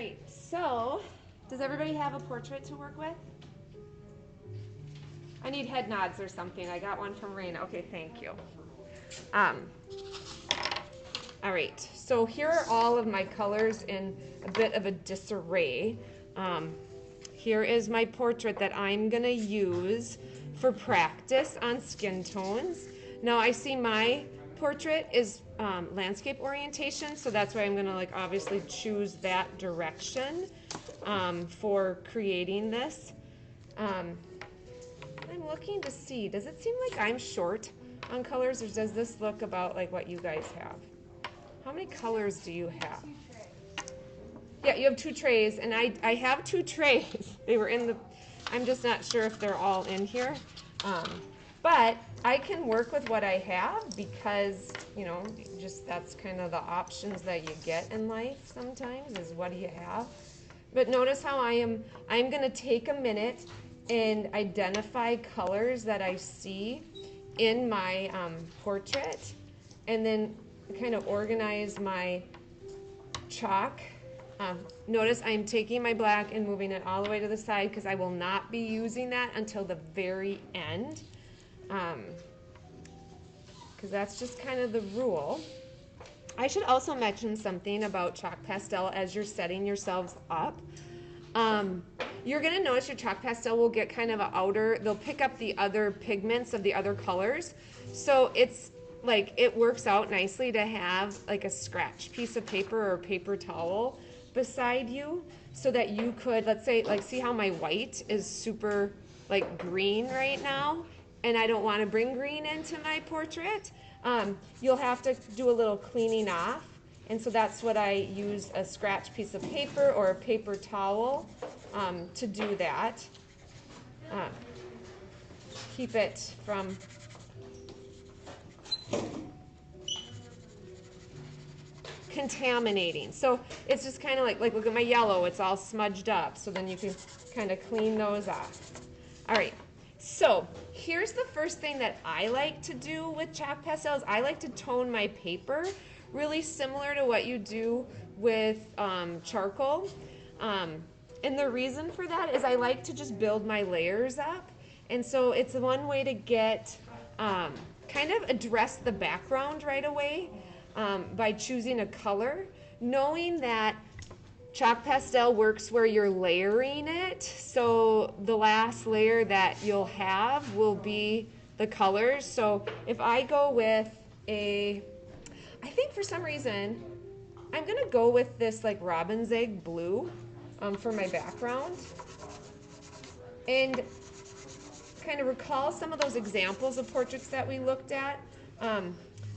right, so does everybody have a portrait to work with? I need head nods or something. I got one from Raina. Okay, thank you. All right, so here are all of my colors in a bit of a disarray. Here is my portrait that I'm gonna use for practice on skin tones. Now I see my portrait is landscape orientation, so that's why I'm gonna like obviously choose that direction for creating this. I'm looking to see, does it seem like I'm short on colors, or does this look about like what you guys have? How many colors do you have? Yeah, you have 2 trays, and I have 2 trays. They were in the, I'm just not sure if they're all in here. But I can work with what I have because, you know, just that's kind of the options that you get in life sometimes is what do you have. But notice how I'm going to take a minute and identify colors that I see in my portrait, and then kind of organize my chalk. Notice I'm taking my black and moving it all the way to the side because I will not be using that until the very end, because that's just kind of the rule. I should also mention something about chalk pastel as you're setting yourselves up. You're going to notice your chalk pastel will get kind of an outer, they'll pick up the other pigments of the other colors. So it's like it works out nicely to have like a scratch piece of paper or a paper towel beside you so that you could, let's say, like see how my white is super like green right now, and I don't want to bring green into my portrait. You'll have to do a little cleaning off, and so that's what I use, a scratch piece of paper or a paper towel to do that. Keep it from contaminating. So it's just kind of like look at my yellow, it's all smudged up, so then you can kind of clean those off. All right, so here's the first thing that I like to do with chalk pastels. I like to tone my paper really similar to what you do with charcoal. And the reason for that is I like to just build my layers up. And so it's one way to get, kind of address the background right away by choosing a color, knowing that chalk pastel works where you're layering it. So the last layer that you'll have will be the colors. So if I go with I think for some reason, I'm gonna go with this like robin's egg blue for my background, and kind of recall some of those examples of portraits that we looked at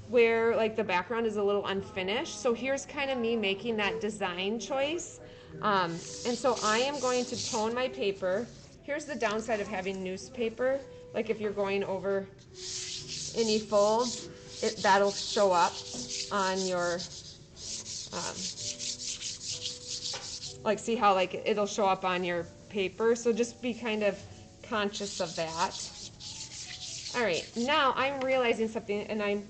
where like the background is a little unfinished. So here's kind of me making that design choice. And so I am going to tone my paper. Here's the downside of having newspaper. Like if you're going over any folds, that'll show up on your, like see how like it'll show up on your paper. So just be kind of conscious of that. All right, now I'm realizing something, and I'm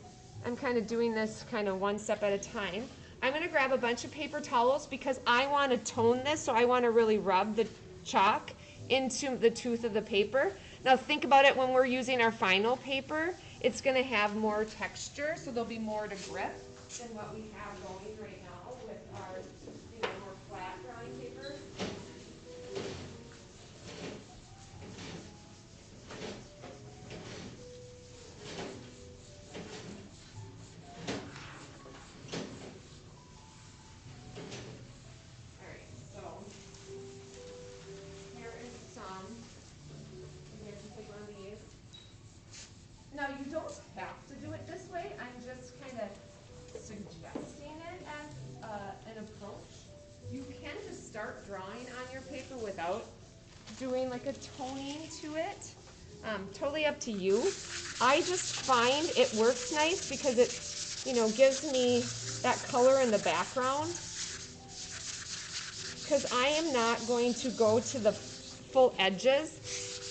kind of doing this kind of one step at a time. I'm going to grab a bunch of paper towels because I want to tone this, so I want to really rub the chalk into the tooth of the paper. Now think about it, when we're using our final paper, it's going to have more texture, so there'll be more to grip than what we have going right now with our more flat drawing paper. Now you don't have to do it this way, I'm just kind of suggesting it as an approach. You can just start drawing on your paper without doing like a toning to it. Totally up to you. I just find it works nice because it, gives me that color in the background. Because I am not going to go to the full edges.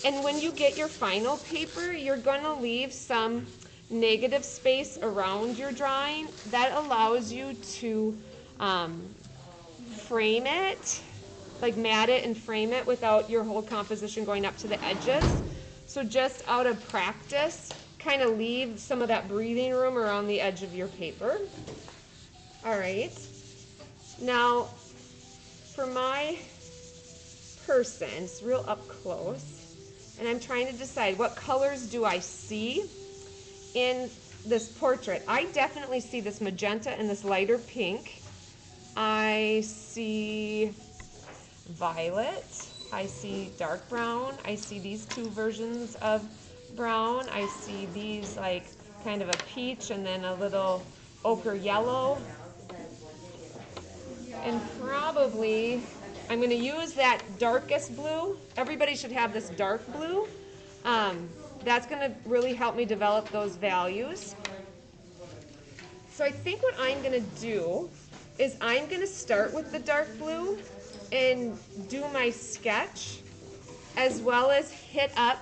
And when you get your final paper, you're going to leave some negative space around your drawing. That allows you to frame it, like mat it and frame it without your whole composition going up to the edges. So just out of practice, kind of leave some of that breathing room around the edge of your paper. All right. Now, for my person, it's real up close, and I'm trying to decide what colors do I see in this portrait. I definitely see this magenta and this lighter pink. I see violet. I see dark brown. I see these two versions of brown. I see these like kind of a peach and then a little ochre yellow. And probably I'm going to use that darkest blue. Everybody should have this dark blue. That's going to really help me develop those values. So I think what I'm going to do is I'm going to start with the dark blue and do my sketch, as well as hit up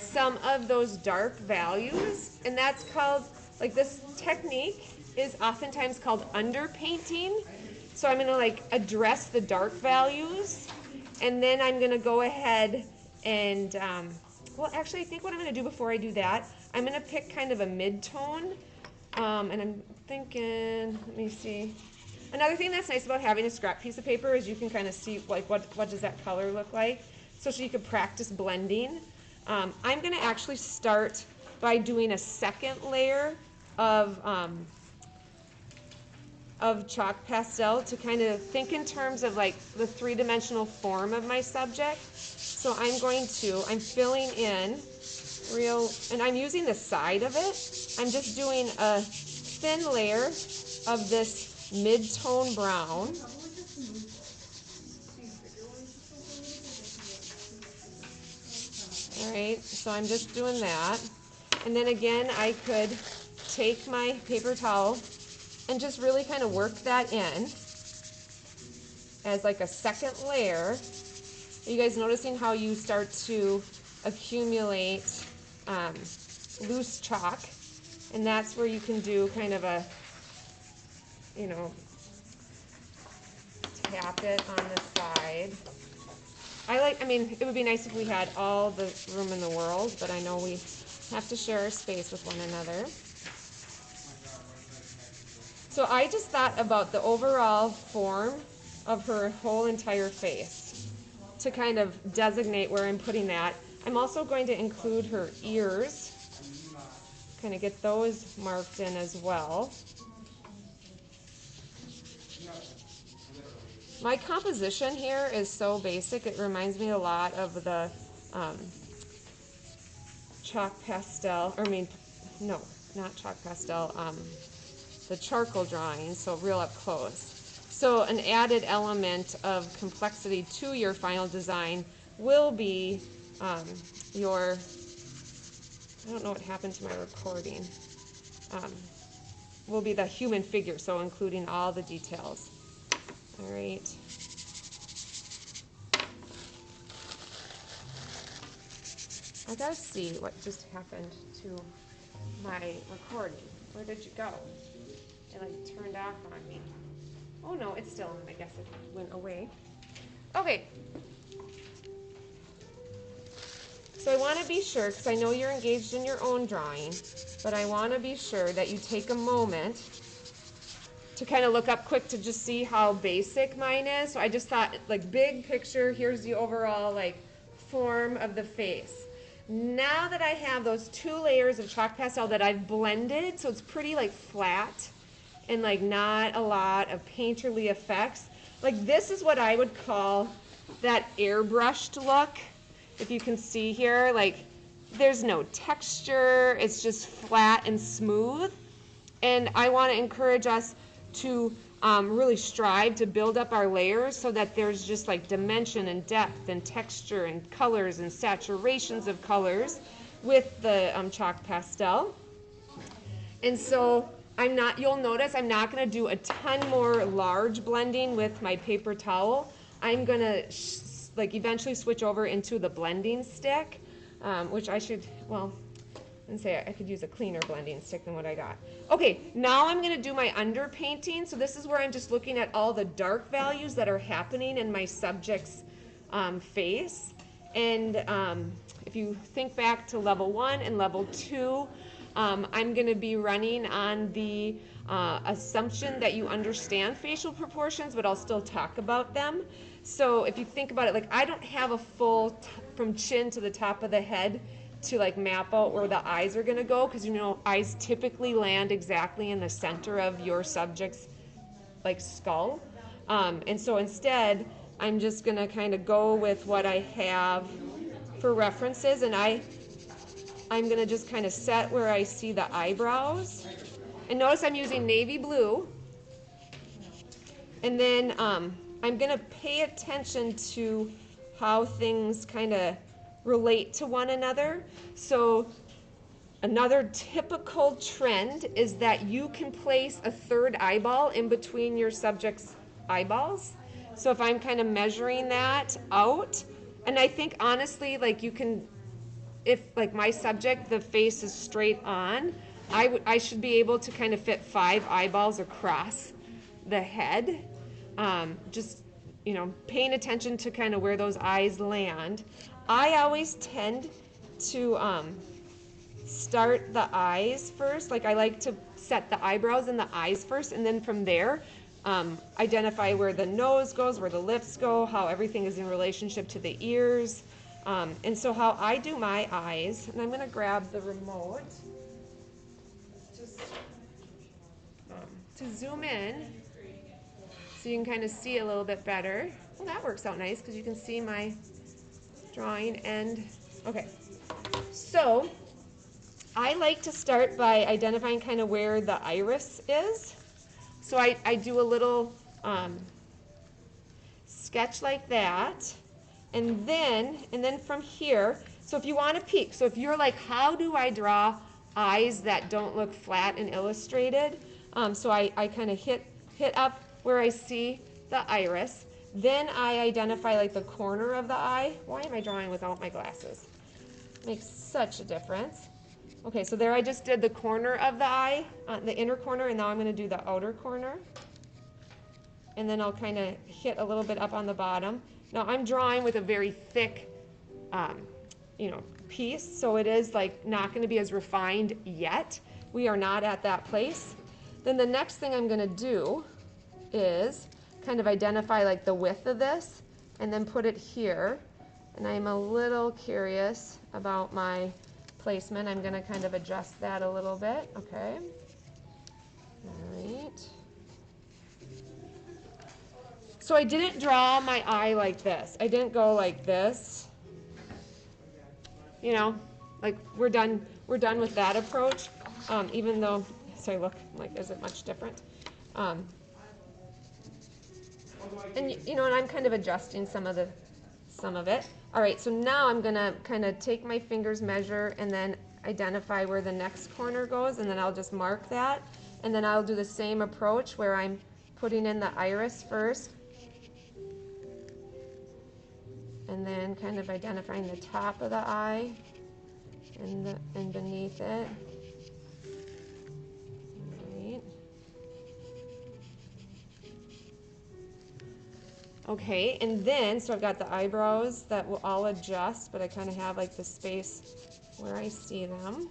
some of those dark values. And that's called, like, this technique is oftentimes called underpainting. So I'm going to like address the dark values, and then I'm going to go ahead and, well, actually I think what I'm going to do before I do that, I'm going to pick kind of a mid-tone, and I'm thinking, let me see. Another thing that's nice about having a scrap piece of paper is you can kind of see like what does that color look like, so you can practice blending. I'm going to actually start by doing a second layer of chalk pastel to kind of think in terms of like the three-dimensional form of my subject. So I'm filling in and I'm using the side of it. I'm just doing a thin layer of this mid-tone brown. All right, so I'm just doing that. And then again, I could take my paper towel and just really kind of work that in as like a second layer. Are you guys noticing how you start to accumulate loose chalk? And that's where you can do kind of a, tap it on the side. I mean, it would be nice if we had all the room in the world, but I know we have to share our space with one another. So I just thought about the overall form of her whole entire face to kind of designate where I'm putting that. I'm also going to include her ears, kind of get those marked in as well. My composition here is so basic, it reminds me a lot of the chalk pastel, no, not chalk pastel, the charcoal drawing, so real up close. So an added element of complexity to your final design will be I don't know what happened to my recording, will be the human figure, so including all the details. All right. I gotta see what just happened to my recording. Where did you go? It like turned off on me. Oh no, it's still on. I guess it went away. Okay. So I want to be sure, because I know you're engaged in your own drawing, but I want to be sure that you take a moment to kind of look up quick to just see how basic mine is. So I just thought, like, big picture, here's the overall like form of the face. Now that I have those two layers of chalk pastel that I've blended, so it's pretty like flat and like not a lot of painterly effects, like this is what I would call that airbrushed look. If you can see here, like there's no texture, it's just flat and smooth. And I want to encourage us to really strive to build up our layers so that there's just like dimension and depth and texture and colors and saturations of colors with the chalk pastel. And so you'll notice I'm not going to do a ton more large blending with my paper towel. I'm going to eventually switch over into the blending stick, which I should, well, and say I could use a cleaner blending stick than what I got. Okay, now I'm going to do my underpainting. So this is where I'm just looking at all the dark values that are happening in my subject's face. And if you think back to level 1 and level 2, I'm going to be running on the assumption that you understand facial proportions, but I'll still talk about them. So if you think about it, like I don't have a full from chin to the top of the head to like map out where the eyes are going to go, because you know eyes typically land exactly in the center of your subject's like skull, and so instead I'm just going to kind of go with what I have for references, and I'm going to just kind of set where I see the eyebrows, and notice I'm using navy blue, and then I'm going to pay attention to how things kind of relate to one another. So another typical trend is that you can place a third eyeball in between your subject's eyeballs. So if I'm kind of measuring that out, and I think honestly, like you can, if like my subject, the face is straight on, I should be able to kind of fit 5 eyeballs across the head. Just, you know, paying attention to kind of where those eyes land. I always tend to start the eyes first. Like I like to set the eyebrows and the eyes first, and then from there identify where the nose goes, where the lips go, how everything is in relationship to the ears. And so how I do my eyes, and I'm going to grab the remote just to zoom in so you can kind of see a little bit better. Well, that works out nice because you can see my drawing and okay. So I like to start by identifying kind of where the iris is. So I do a little sketch like that, and then from here, so if you want to peek, so if you're like, how do I draw eyes that don't look flat and illustrated? So I kind of hit up where I see the iris. Then I identify like the corner of the eye. Why am I drawing without my glasses? Makes such a difference. Okay, so there I just did the corner of the eye, the inner corner, and now I'm going to do the outer corner. And then I'll kind of hit a little bit up on the bottom. Now I'm drawing with a very thick, piece, so it is like not going to be as refined yet. We are not at that place. Then the next thing I'm going to do is kind of identify like the width of this, and then put it here. And I'm a little curious about my placement. I'm going to kind of adjust that a little bit. Okay. All right. So I didn't draw my eye like this. I didn't go like this. You know, like we're done with that approach. Even though, so I look like, is it much different? And and I'm kind of adjusting some of it. All right, so now I'm gonna kind of take my fingers, measure, and then identify where the next corner goes, and then I'll just mark that. And then I'll do the same approach where I'm putting in the iris first, and then kind of identifying the top of the eye and beneath it. Right. Okay, and then, so I've got the eyebrows that will all adjust, but I kind of have like the space where I see them.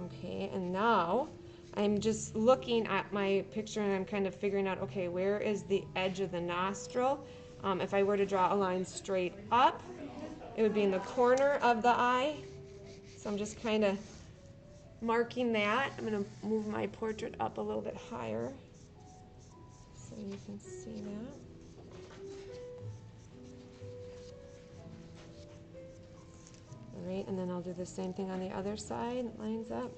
Okay, and now I'm just looking at my picture and I'm kind of figuring out, okay, where is the edge of the nostril? If I were to draw a line straight up, it would be in the corner of the eye. So I'm just kind of marking that. I'm going to move my portrait up a little bit higher so you can see that. All right, and then I'll do the same thing on the other side. It lines up.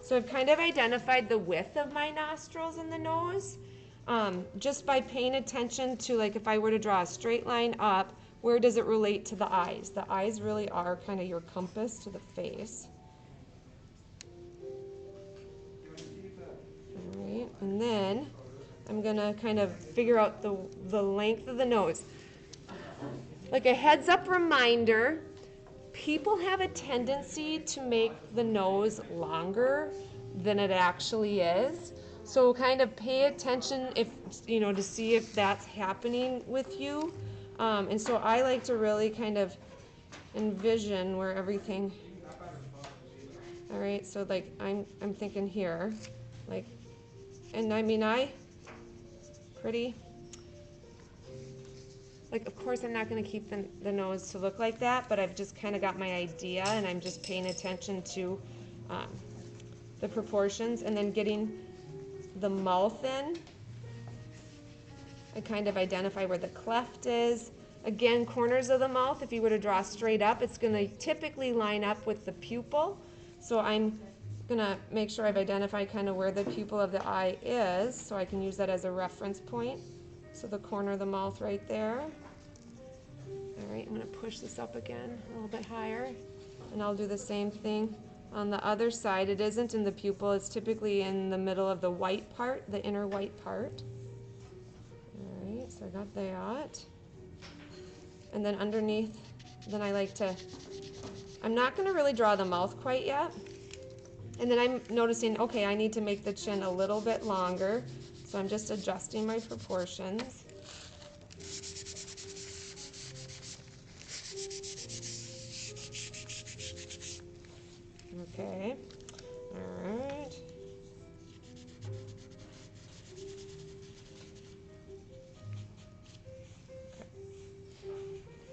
So I've kind of identified the width of my nostrils and the nose just by paying attention to, like, if I were to draw a straight line up, where does it relate to the eyes? The eyes really are kind of your compass to the face. All right, and then I'm going to kind of figure out the length of the nose. like a heads up reminder, people have a tendency to make the nose longer than it actually is. So kind of pay attention if, you know, to see if that's happening with you. And so I like to really kind of envision where everything, all right, so like I'm thinking here, like, and I mean, pretty, like, of course I'm not gonna keep the nose to look like that, but I've just kind of got my idea and I'm just paying attention to the proportions and then getting the mouth in. I kind of identify where the cleft is. Again, corners of the mouth, if you were to draw straight up, it's gonna typically line up with the pupil. So I'm gonna make sure I've identified kind of where the pupil of the eye is, so I can use that as a reference point. So the corner of the mouth right there. All right, I'm gonna push this up again a little bit higher, and I'll do the same thing on the other side. It isn't in the pupil, it's typically in the middle of the white part, the inner white part. All right, so I got that. And then underneath, then I like to, I'm not gonna really draw the mouth quite yet. And then I'm noticing, okay, I need to make the chin a little bit longer. So I'm just adjusting my proportions. Okay, all right.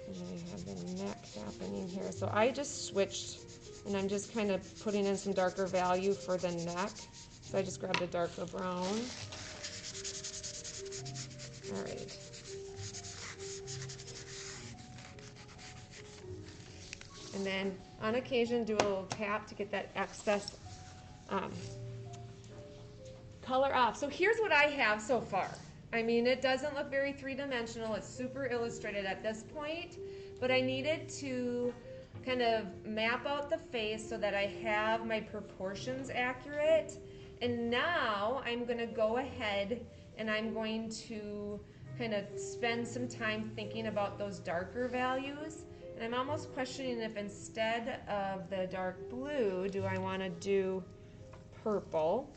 And then we have the neck happening here. So I just switched, and I'm just kind of putting in some darker value for the neck. So I just grabbed a darker brown. All right. And then on occasion do a little tap to get that excess color off. So here's what I have so far. I mean, it doesn't look very three-dimensional. It's super illustrated at this point, but I needed to kind of map out the face so that I have my proportions accurate. And now I'm gonna go ahead and I'm going to kind of spend some time thinking about those darker values. And I'm almost questioning if instead of the dark blue, do I wanna do purple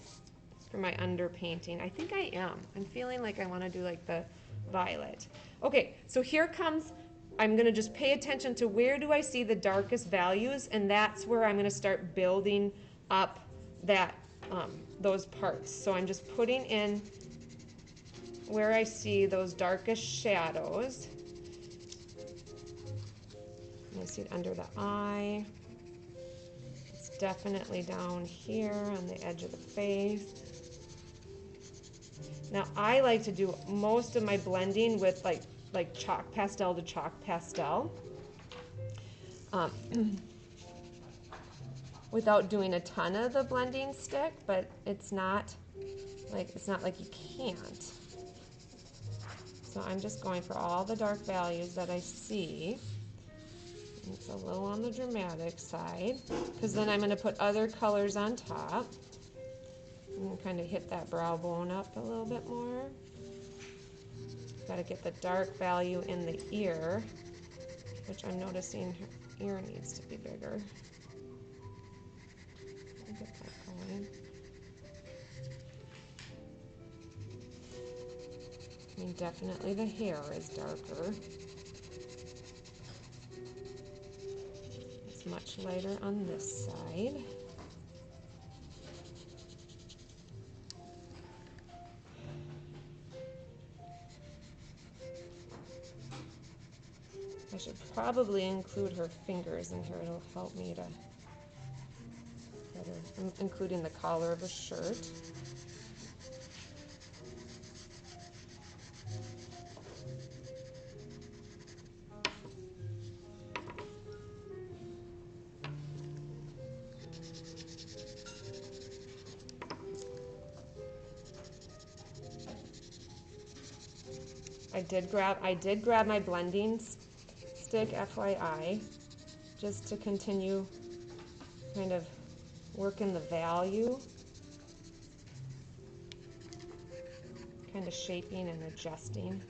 for my underpainting? I think I am. I'm feeling like I want to do like the violet. Okay, so here comes, I'm going to just pay attention to where do I see the darkest values, and that's where I'm going to start building up that those parts. So I'm just putting in where I see those darkest shadows. I see it under the eye. It's definitely down here on the edge of the face. Now I like to do most of my blending with like chalk pastel to chalk pastel, without doing a ton of the blending stick, but it's not like you can't. So I'm just going for all the dark values that I see. It's a little on the dramatic side, because then I'm going to put other colors on top. And kind of hit that brow bone up a little bit more. Got to get the dark value in the ear, which I'm noticing her ear needs to be bigger. Get that going. I mean, definitely the hair is darker. It's much lighter on this side. I should probably include her fingers in here. It'll help me to better. I'm including the collar of a shirt. I did grab my blending stick, FYI, just to continue kind of working the value, kind of shaping and adjusting.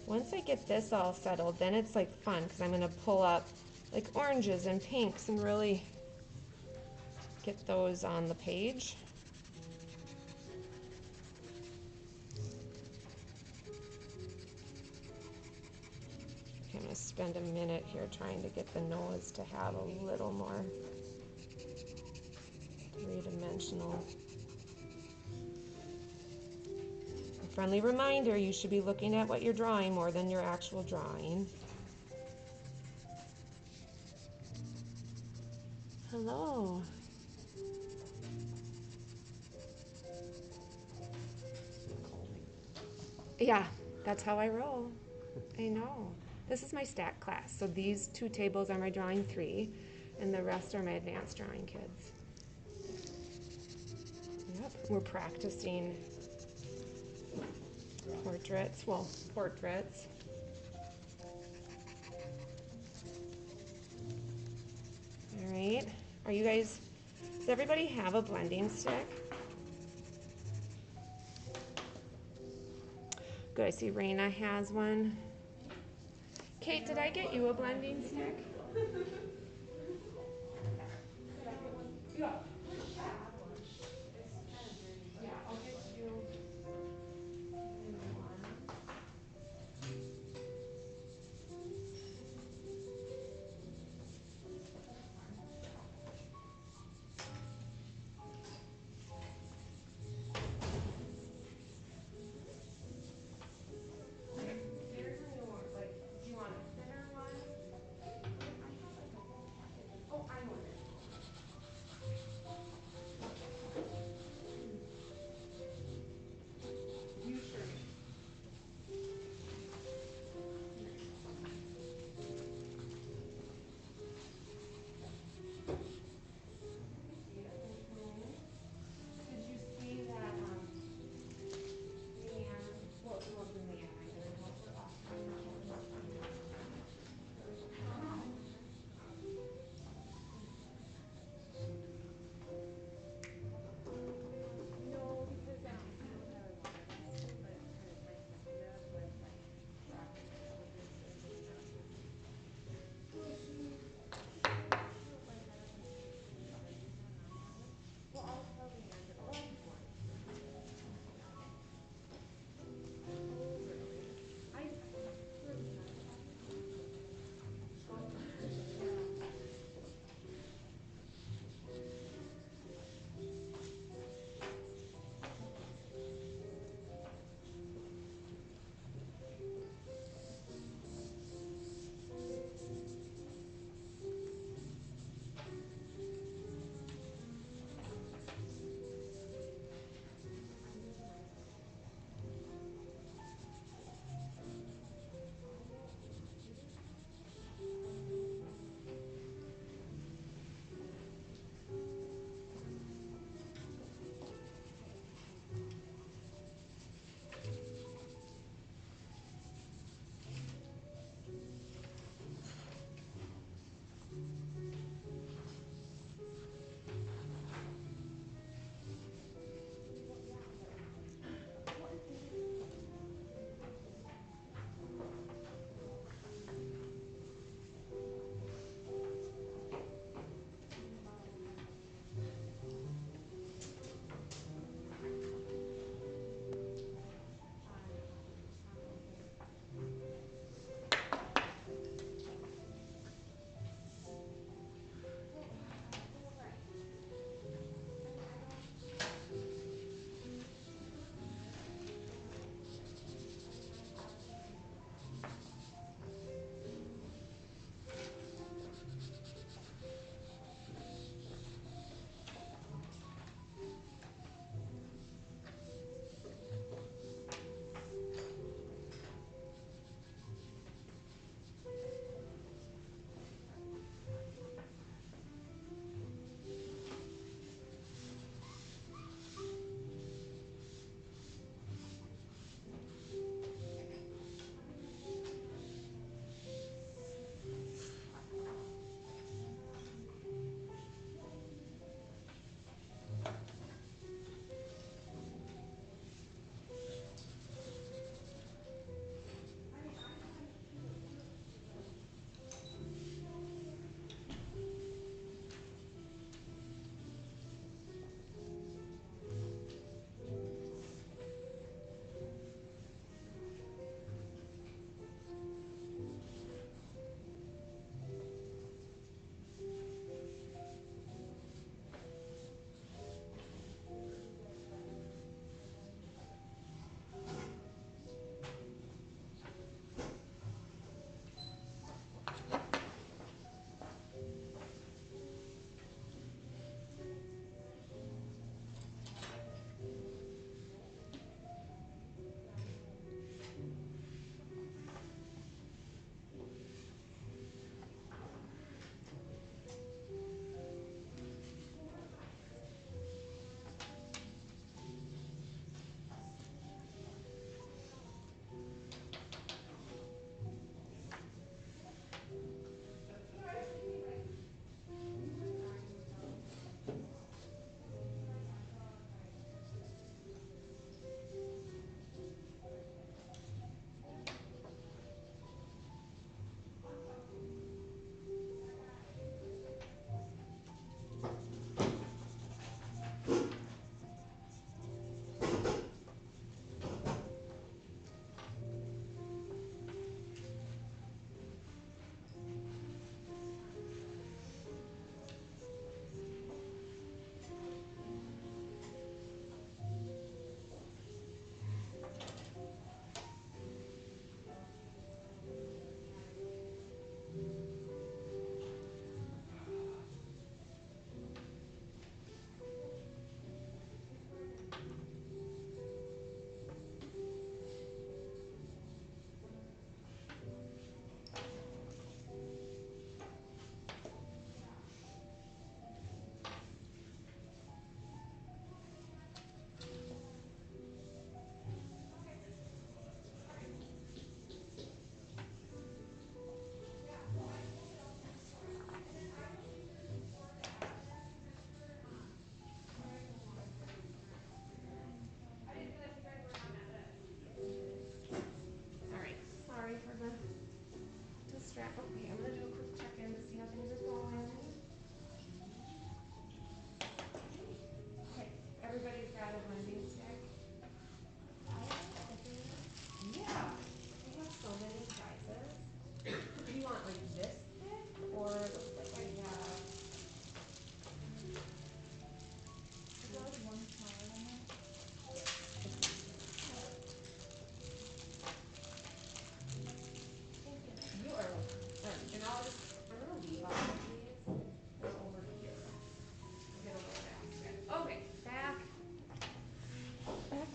Once I get this all settled, then it's like fun because I'm gonna pull up like oranges and pinks and really get those on the page. Okay, I'm gonna spend a minute here trying to get the nose to have a little more three-dimensional. A friendly reminder, you should be looking at what you're drawing more than your actual drawing. Hello. Yeah, that's how I roll. I know. This is my stack class, so these two tables are my drawing 3, and the rest are my advanced drawing kids. Yep, we're practicing portraits. All right. Are you guys, does everybody have a blending stick? Good, I see Raina has one. Kate, did I get you a blending stick? Yeah. Yeah, I'll get you one. There's a new one. Like, do you want a thinner one?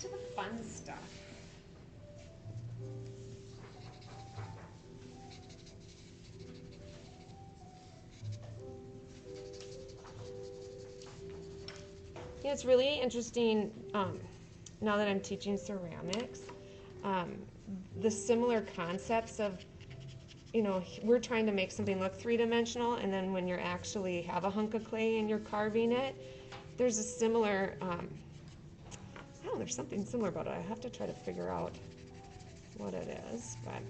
to the fun stuff. Yeah, it's really interesting now that I'm teaching ceramics, the similar concepts of, you know, we're trying to make something look three-dimensional, and then when you actually have a hunk of clay and you're carving it, there's a similar, oh, there's something similar about it. I have to try to figure out what it is, but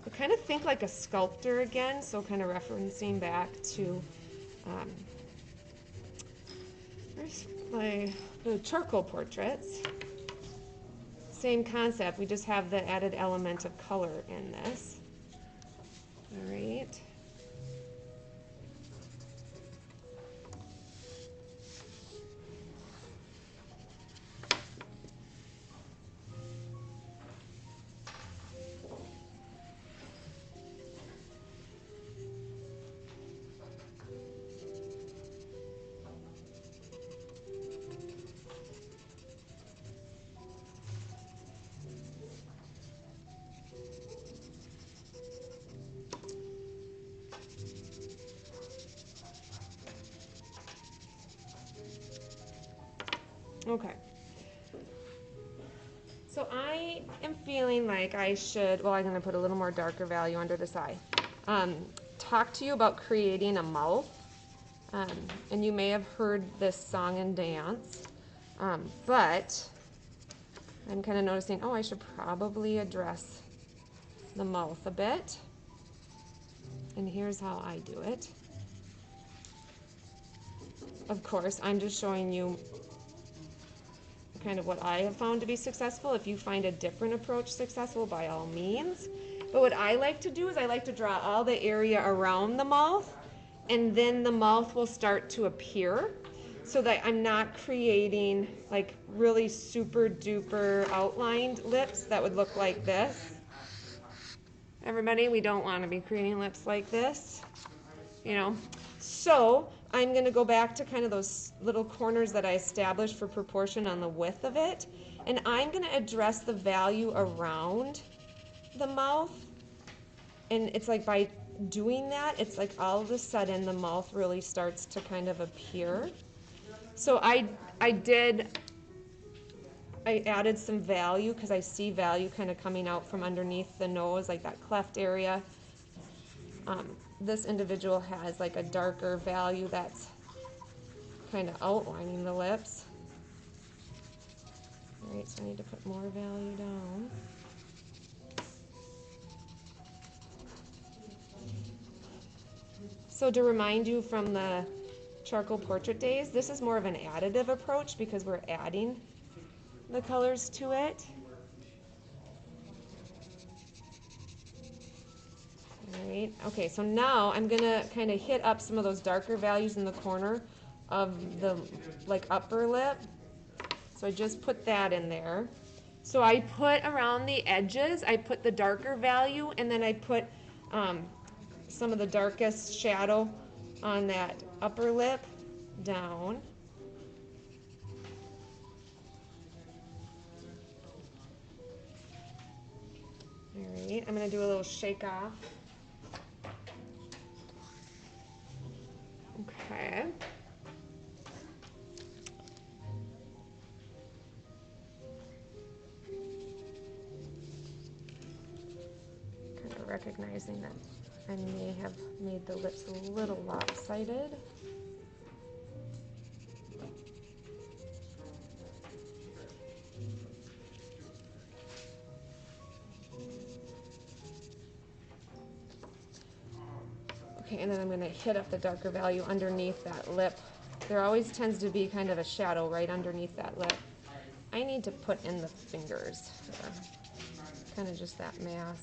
I kind of think like a sculptor again, so kind of referencing back to where's the charcoal portraits. Same concept, we just have the added element of color in this. All right. Okay. So I am feeling like I should, well, I'm going to put a little more darker value under this eye. Talk to you about creating a mouth. And you may have heard this song and dance, but I'm kind of noticing, oh, I should probably address the mouth a bit. And here's how I do it. Of course, I'm just showing you kind of what I have found to be successful. If you find a different approach successful, by all means. But what I like to do is I like to draw all the area around the mouth, and then the mouth will start to appear, so that I'm not creating like really super duper outlined lips that would look like this. Everybody, we don't want to be creating lips like this, you know. So I'm going to go back to kind of those little corners that I established for proportion on the width of it, and I'm going to address the value around the mouth. And it's like by doing that, it's like all of a sudden the mouth really starts to kind of appear. So I added some value because I see value kind of coming out from underneath the nose, like that cleft area. This individual has like a darker value that's kind of outlining the lips. All right, so I need to put more value down. So to remind you from the charcoal portrait days, this is more of an additive approach because we're adding the colors to it. All right, okay, so now I'm gonna kind of hit up some of those darker values in the corner of the like upper lip. So I just put that in there. So I put around the edges, I put the darker value, and then I put some of the darkest shadow on that upper lip down. All right, I'm gonna do a little shake off. Okay. Kind of recognizing that I may have made the lips a little lopsided. Okay, and then I'm going to hit up the darker value underneath that lip. There always tends to be kind of a shadow right underneath that lip. I need to put in the fingers here. Kind of just that mass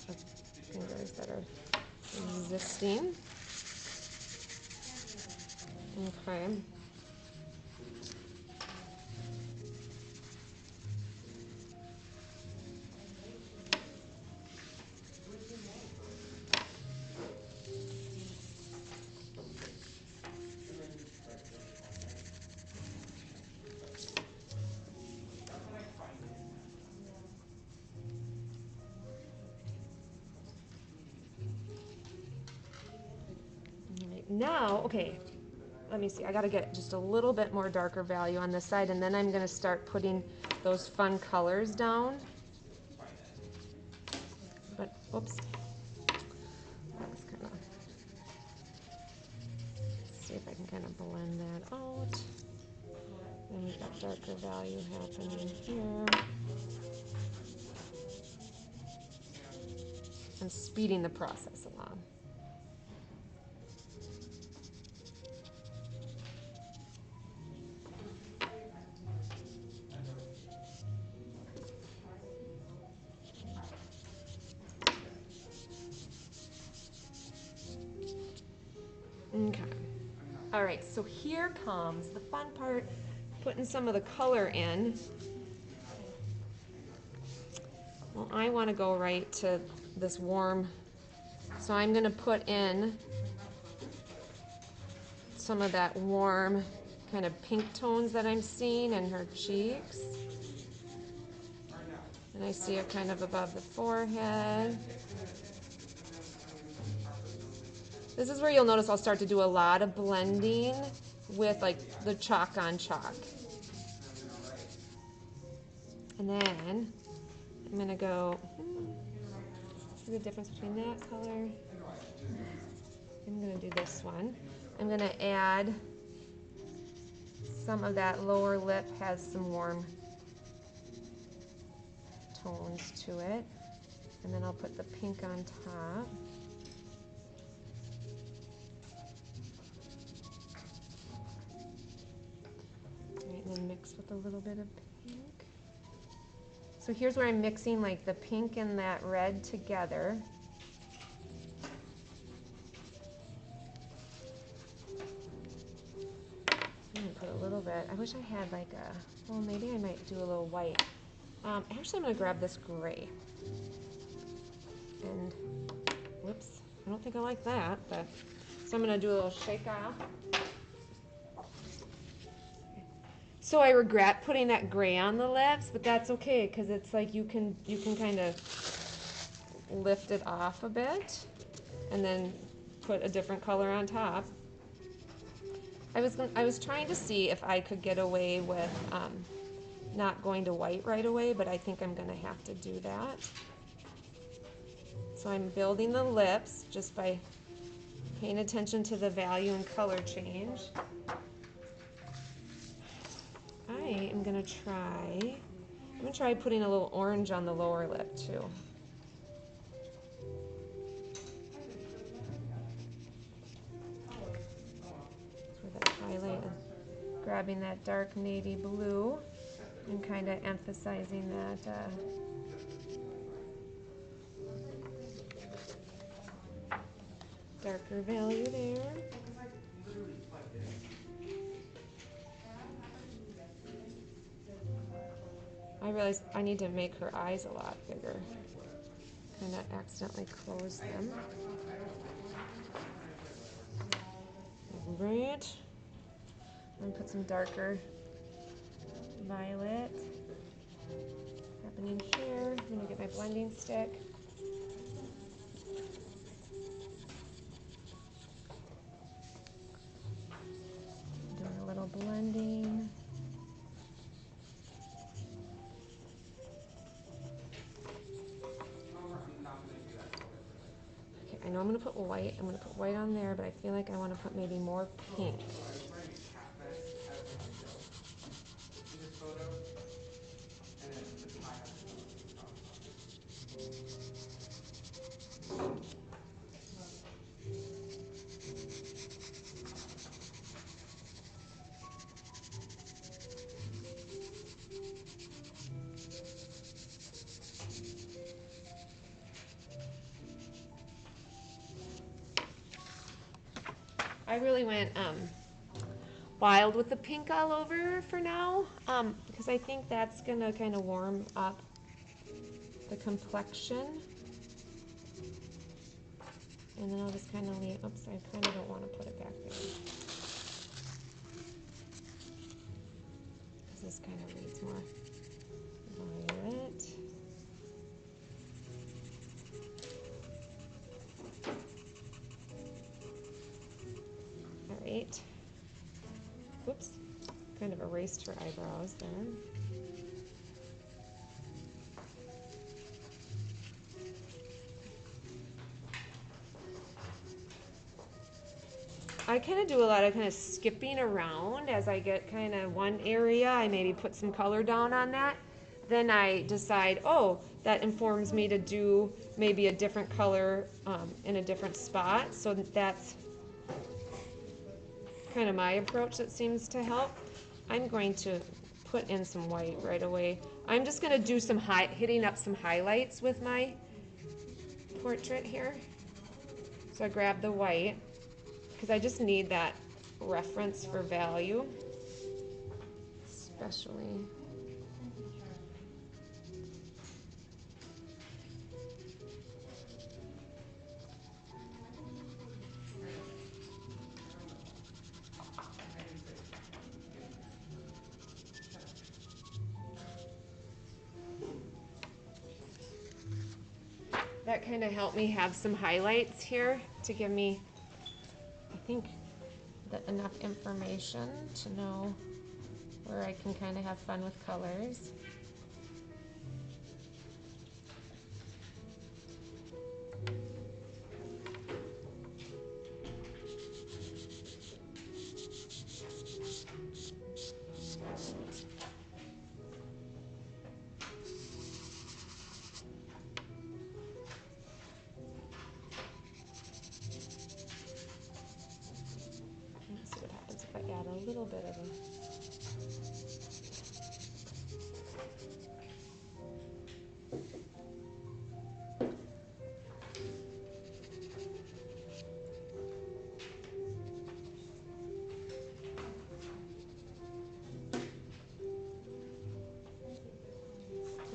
of fingers that are existing. Okay. Now, okay, let me see. I gotta get just a little bit more darker value on this side, and then I'm gonna start putting those fun colors down. But, oops. That was kind of, let's see if I can kind of blend that out. Then we've got darker value happening here. I'm speeding the process along. Okay. All right, so here comes the fun part, putting some of the color in. Well, I want to go right to this warm, so I'm going to put in some of that warm kind of pink tones that I'm seeing in her cheeks. And I see it kind of above the forehead. This is where you'll notice I'll start to do a lot of blending with like the chalk on chalk. And then I'm gonna go, see the difference between that color? I'm gonna do this one. I'm gonna add some of that lower lip, has some warm tones to it. And then I'll put the pink on top. Right, and then mix with a little bit of pink. So here's where I'm mixing like the pink and that red together. I'm gonna put a little bit. I wish I had like a, well, maybe I might do a little white. Actually, I'm gonna grab this gray. And, whoops, I don't think I like that, but, so I'm gonna do a little shake off. So I regret putting that gray on the lips, but that's okay, because it's like you can kind of lift it off a bit, and then put a different color on top. I was trying to see if I could get away with not going to white right away, but I think I'm gonna have to do that. So I'm building the lips just by paying attention to the value and color change. I am gonna try putting a little orange on the lower lip too. For that highlight, and grabbing that dark navy blue and kind of emphasizing that darker value there. I realized I need to make her eyes a lot bigger. Kind of accidentally close them. Right. I'm gonna put some darker violet happening here. I'm gonna get my blending stick. Doing a little blending. Okay, I know I'm gonna put white. I'm gonna put white on there, but I feel like I want to put maybe more pink. I really went wild with the pink all over for now, because I think that's gonna kind of warm up the complexion. And then I'll just kind of leave, oops, I kind of don't want to put it back there. Because this kind of needs more violet. kind of erased her eyebrows there. I kind of do a lot of kind of skipping around as I get kind of one area. I maybe put some color down on that. Then I decide, oh, that informs me to do maybe a different color in a different spot. So that's kind of my approach that seems to help. I'm going to put in some white right away. I'm just going to do some hitting up some highlights with my portrait here. So I grab the white because I just need that reference for value, especially. That kind of helped me have some highlights here to give me, I think, enough information to know where I can kind of have fun with colors. Let's see what happens if I add a little bit of a...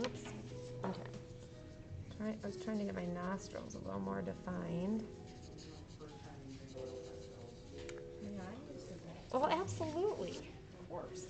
Oops. Okay. I was trying to get my nostrils a little more defined. Oh, absolutely. Of course.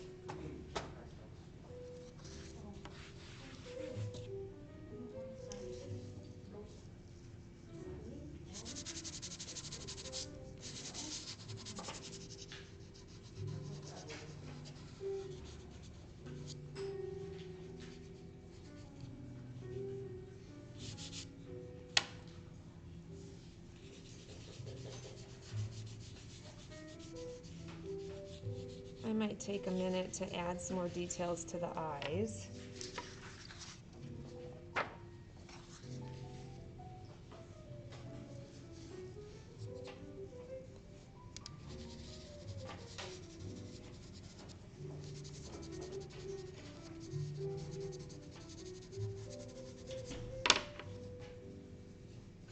I might take a minute to add some more details to the eyes.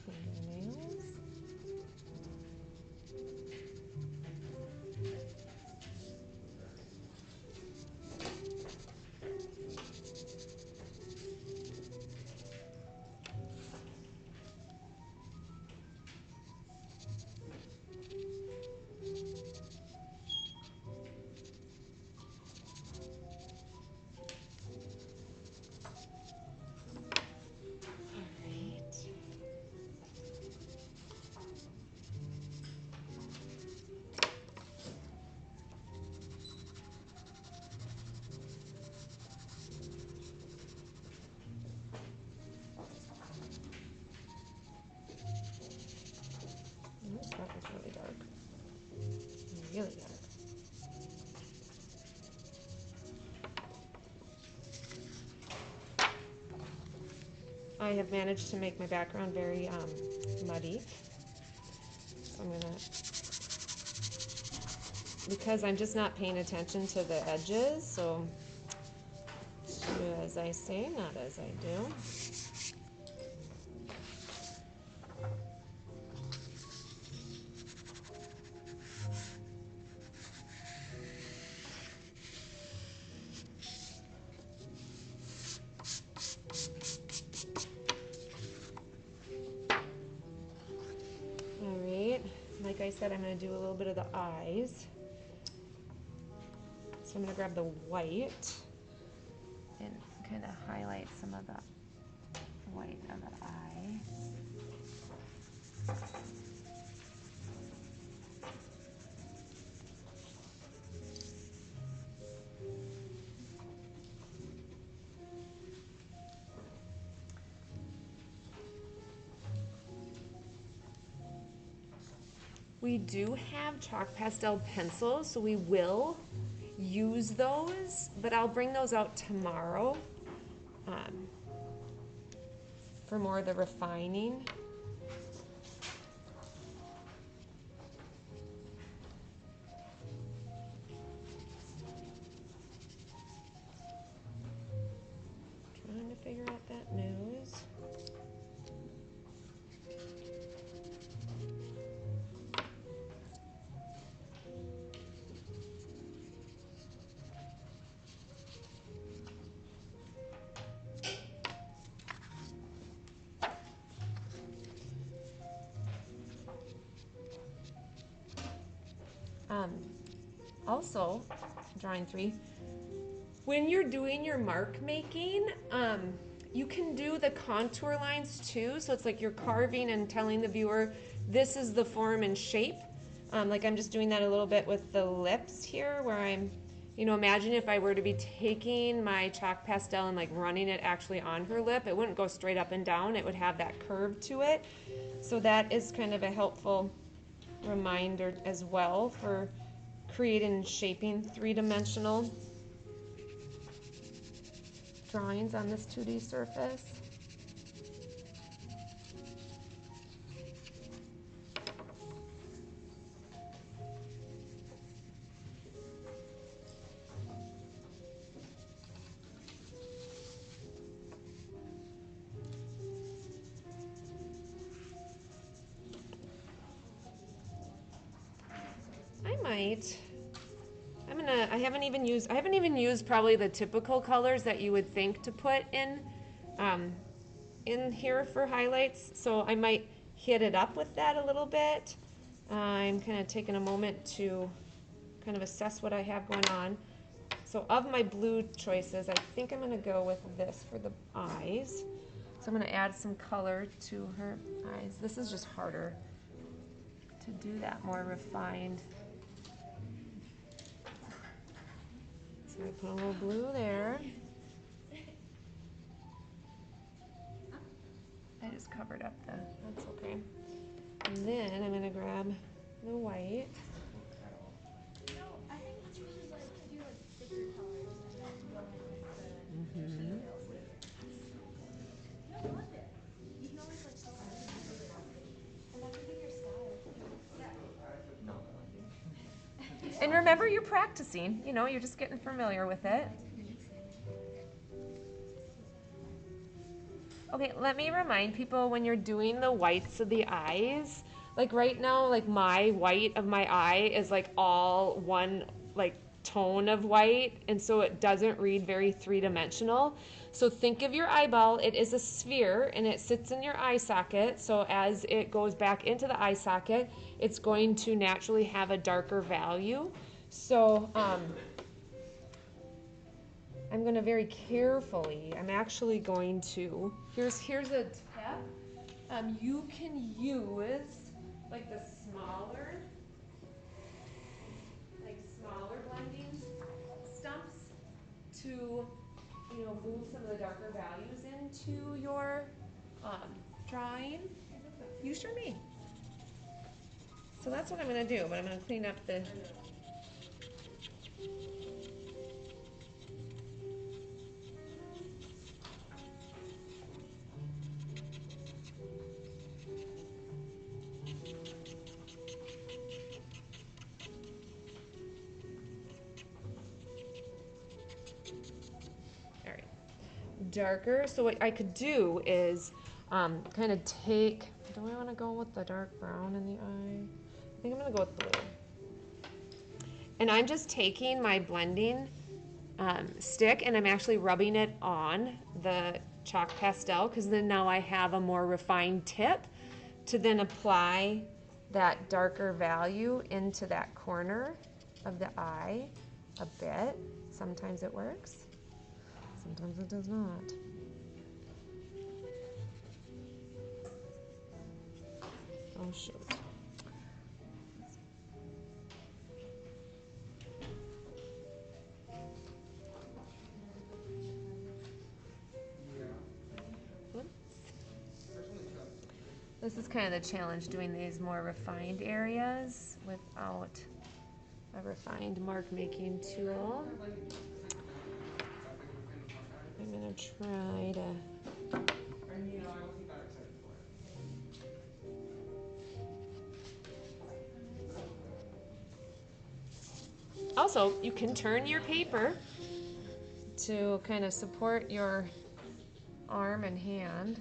Fingernails. That was really dark. Really dark. I have managed to make my background very muddy. So I'm gonna, because I'm just not paying attention to the edges, so do as I say, not as I do. Like I said, I'm going to do a little bit of the eyes. So I'm going to grab the white and kind of highlight some of the white on the eye. We do have chalk pastel pencils, so we will use those, but I'll bring those out tomorrow for more of the refining. Trying to figure out that nose. Also, drawing 3, when you're doing your mark making, you can do the contour lines too. So it's like you're carving and telling the viewer, this is the form and shape. Like I'm just doing that a little bit with the lips here where I'm, imagine if I were to be taking my chalk pastel and like running it actually on her lip, it wouldn't go straight up and down. It would have that curve to it. So that is kind of a helpful reminder as well for creating and shaping 3-dimensional drawings on this 2D surface. I might. I haven't even used probably the typical colors that you would think to put in here for highlights. So I might hit it up with that a little bit. I'm kind of taking a moment to kind of assess what I have going on. So of my blue choices, I think I'm going to go with this for the eyes. So I'm going to add some color to her eyes. This is just harder to do that, more refined. So I put a little blue there. I just covered up that's okay. And then I'm gonna grab the white. I think you should like do like thicker colors and then go in with the details later. No, I love it. You can always like tell us. And that could be your style. Yeah. And remember, you're practicing, you're just getting familiar with it. Okay, let me remind people when you're doing the whites of the eyes, like right now, like my white of my eye is like all one like tone of white, and so it doesn't read very 3-dimensional. So think of your eyeball, it is a sphere and it sits in your eye socket. So as it goes back into the eye socket, it's going to naturally have a darker value. So I'm going to very carefully, I'm actually going to, here's a tip. You can use like the smaller blending stumps to, move some of the darker values into your drawing. You sure may. So that's what I'm going to do, but I'm going to clean up the... All right. Darker. So what I could do is kind of take, do I want to go with the dark brown in the eye? I think I'm going to go with blue. And I'm just taking my blending stick and I'm actually rubbing it on the chalk pastel because then now I have a more refined tip to then apply that darker value into that corner of the eye a bit. Sometimes it works, sometimes it does not. Oh shoot. The This is kind of the challenge, doing these more refined areas without a refined mark making tool. I'm gonna try to. Also, you can turn your paper to kind of support your arm and hand.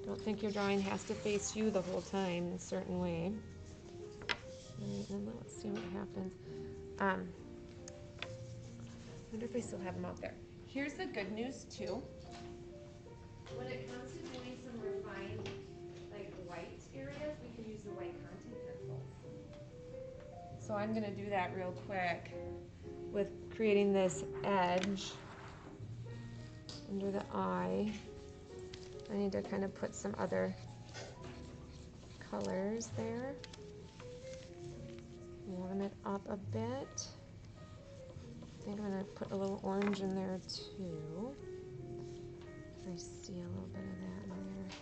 Don't think your drawing has to face you the whole time in a certain way. And let's see what happens. I wonder if we still have them out there. Here's the good news too. When it comes to doing some refined, like white areas, we can use the white contact pencils. So I'm gonna do that real quick with creating this edge under the eye. I need to kind of put some other colors there. Warm it up a bit. I think I'm gonna put a little orange in there too. I see a little bit of that in there.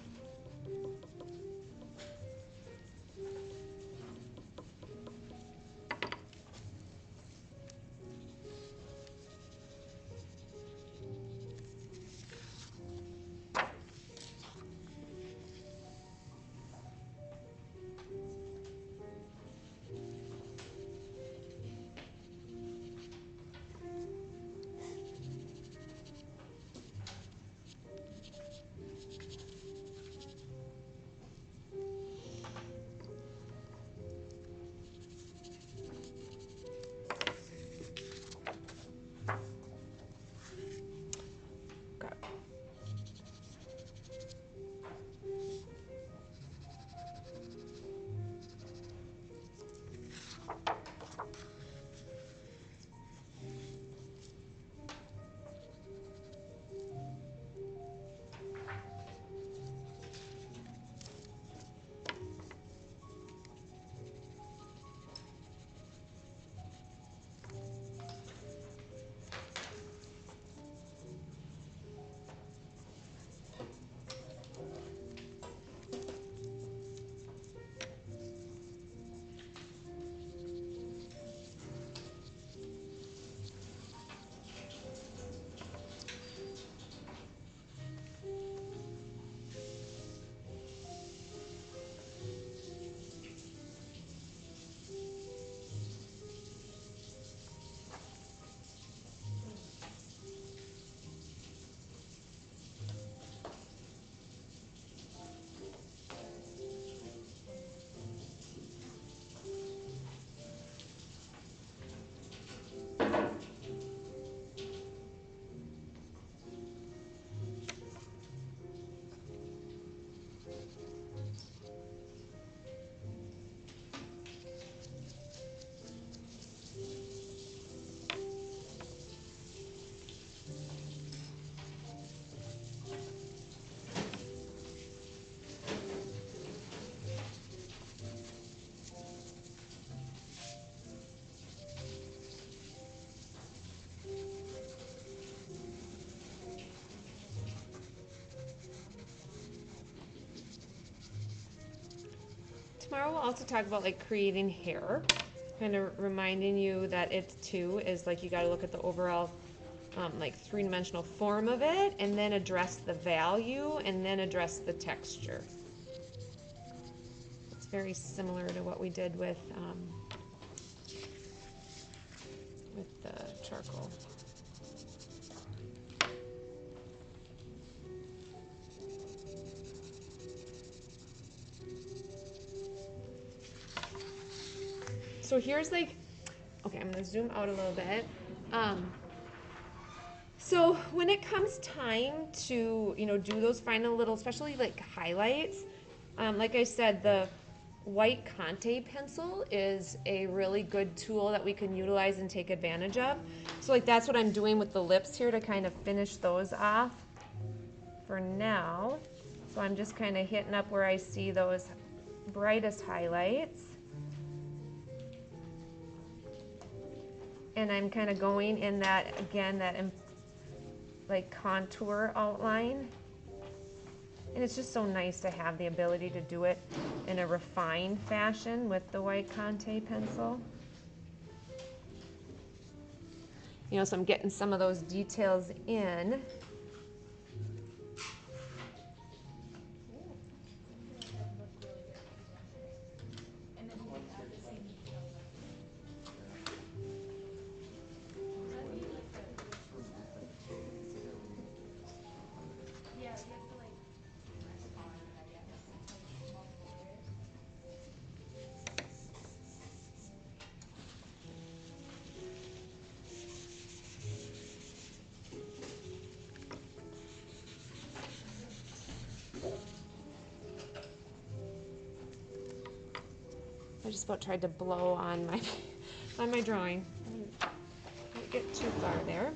Tomorrow we'll also talk about like creating hair, kind of reminding you that it too is like you got to look at the overall like three-dimensional form of it, and then address the value, and then address the texture. It's very similar to what we did with the charcoal. So here's like, okay, I'm gonna zoom out a little bit. So when it comes time to, do those final little, especially like highlights, like I said, the white Conte pencil is a really good tool that we can utilize and take advantage of. So like that's what I'm doing with the lips here to kind of finish those off for now. So I'm just kind of hitting up where I see those brightest highlights. And I'm kind of going in that, again, that like contour outline. And it's just so nice to have the ability to do it in a refined fashion with the white Conte pencil. You know, so I'm getting some of those details in. I just about tried to blow on my on my drawing. Don't get too far there.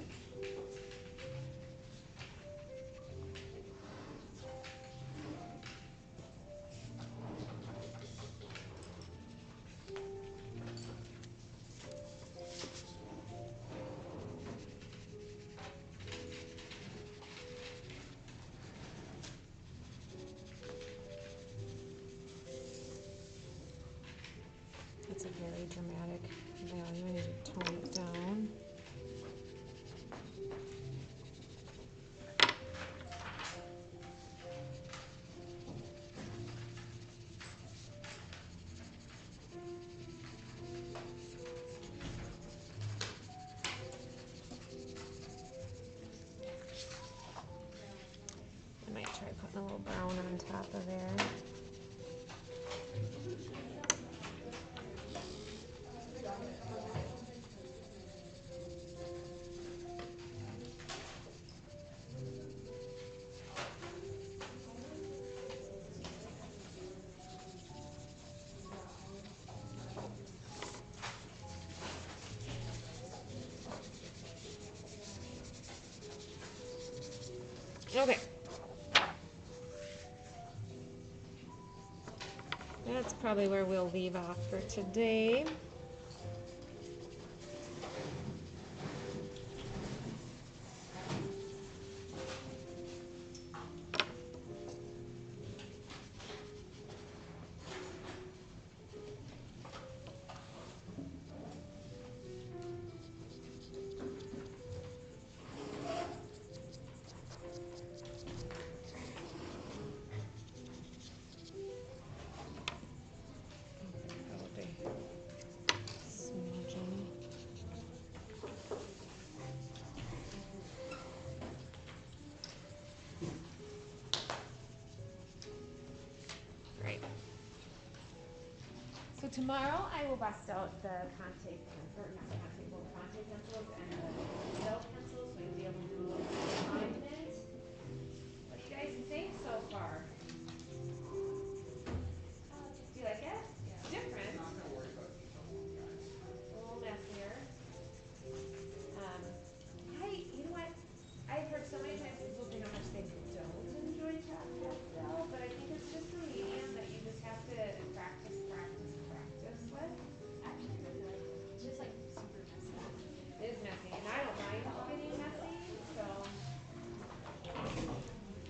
It's a very dramatic value. I need to tone it down. I might try putting a little brown on top of there. Okay. That's probably where we'll leave off for today. Great. So tomorrow I will bust out the Conte pencil, or not Conte, both Conte pencils and the Pastel pencils, so you'll be able to do a little refinement. What do you guys think so far? Do you like it? Yeah. It's different. I'm not gonna worry about detail one guys. A little messier. You know what? I've heard so many times people say how much they don't enjoy chalk pastel, but I think it's just a medium that you just have to practice, practice, practice with. I actually really like it. It's just like super messy. It is messy, and I don't mind getting messy, so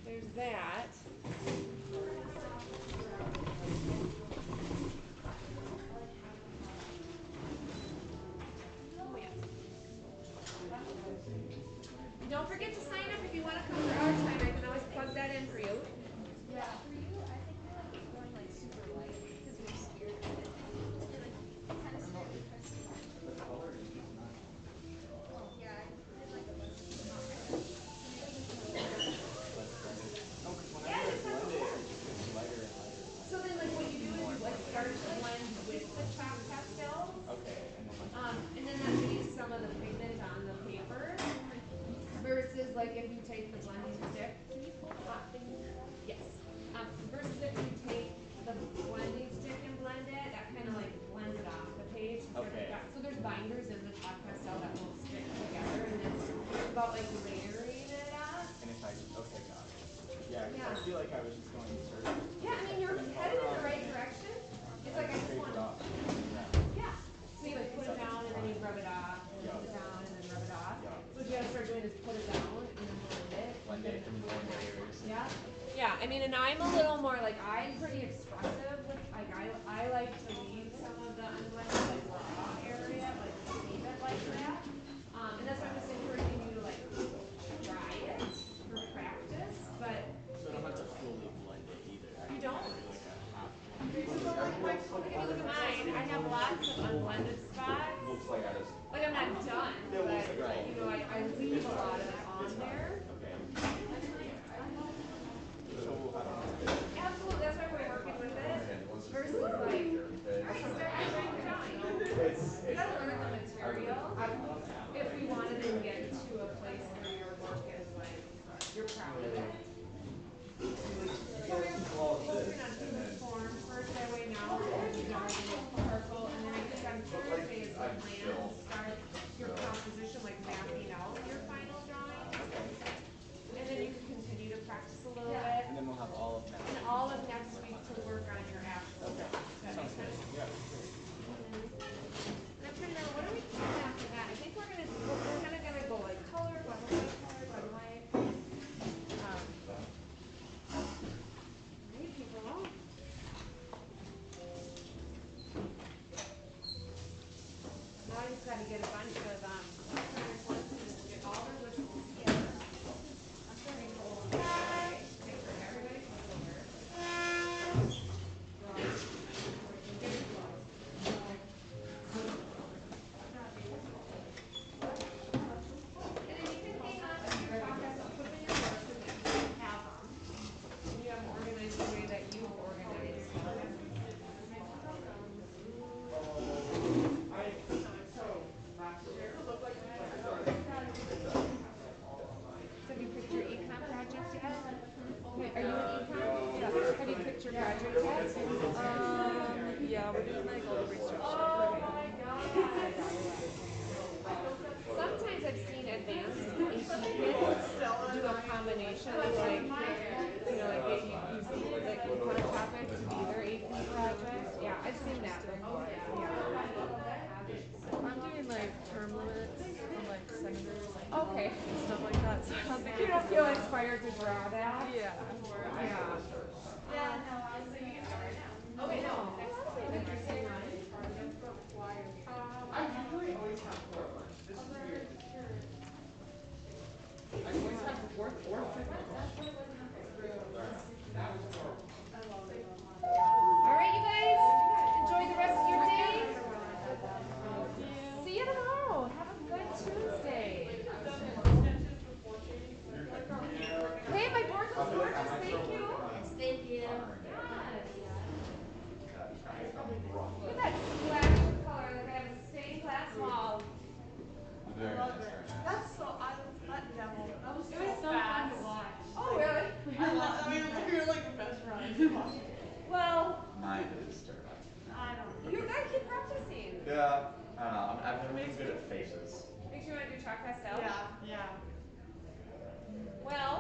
there's that. Oh yeah. Don't forget to sign up if you want to come for our time. I can always plug that in for you. Yeah, for you, I think you're like going like super light because you're scared of it. You're like kind of scared to press too hard. The coloring is not Oh yeah, I did like a bunch of them. So maybe just a little bit. less brighter. No, because Yeah, whenever I just have blend a it, look. it just gets lighter and lighter and So lighter. then, like, what you do is More you and like more light. start to blend with the chalk pastels, Okay, and then like and then that leaves some of the pigment on the paper. Versus, like, if you take the blending stick. Can you pull the thingies out? Yes. Versus if you take the blending stick and blend it, that kind of like blends it off the page. okay. So there's binders in the chalk pastel that will stick together, and it's about like layering it up. And if I okay, got it. Yeah, because I Yeah. feel like I was just going in circles. Yeah, I mean, you're Putting headed color in on the and right then direction. It's I like I just just scrape want it to. off. Yeah. Yeah. So you like put it That's down and then you fine. rub it off, and then Yeah. put it down and then rub it off. Yeah. So what you gotta start doing is put it down and then blend it. Blend it and then I mean, and I'm a little more like, I'm pretty expressive with, like, I like to leave some of the unblended, like, raw area, like, just leave it like that. And that's why I'm just encouraging you to, like, try it for practice, but. So I don't have to fully blend it either. I You can don't? kind of do like a half So like if you look at mine, I have lots of unblended spots. Looks like I just. Like I'm not done, but Right. you know, I leave a lot of it on there. Okay. So I don't know. Absolutely, that's why we're working with it. Versus like, I'm trying to drawing. We gotta learn the material if we want to then get to a place where your work is like, you're proud of it. So we're focusing on human form first, that way now you know, purple, and then I think on Thursday is the plan to start your composition, like mapping out your final drawing. And then you can continue to practice a little bit. And then we'll have all of next And week. all of next week to work on your actual drawing. Does that make sense? Yeah. And I'm trying to remember, what are we doing after that? I think we're gonna go like color, black and white, color, black and white. Hey people. Now I just gotta get a bunch of printers listeners to get all their whistles here. I'm sure we hold them, okay? Make sure everybody comes over. Give me gloves. And then you can hang on to your chalk pencil, put them in your drawer so that you have them. And you have them organized the way that you've organized. So have you picked your econ project yet? Are you in econ? Yes. Have you picked your project yet? Yeah, we're doing like all the research. Oh my god. Sometimes I've seen advanced AP kids do a combination of like, you know, like they use like econ topics to be their AP project. Yeah, I've seen that before. Yeah. I'm doing like term limits on like senators Okay. and stuff like that. So I don't think You don't feel inspired to draw that? Yeah. Yeah. Okay, no. That'll be an interesting one. I usually always have Portland. This is weird. I always have the fourth or fifth. All right, you guys. Enjoy the rest of your day. See you tomorrow. Have a good Tuesday. Hey, my board looks gorgeous. Thank you. Thank you. Yes. Look at that splash of color. Like I have a stained glass wall. Very Love nice, it. very nice. That's so that demo. That was It was so fun to watch. Oh, Like, really? I mean, you're like the best friend. Well, Mine is terrible. I don't. you gotta keep practicing. Yeah, I don't know. I've never been good at faces. Think you want to do chalk pastel? Yeah. Well,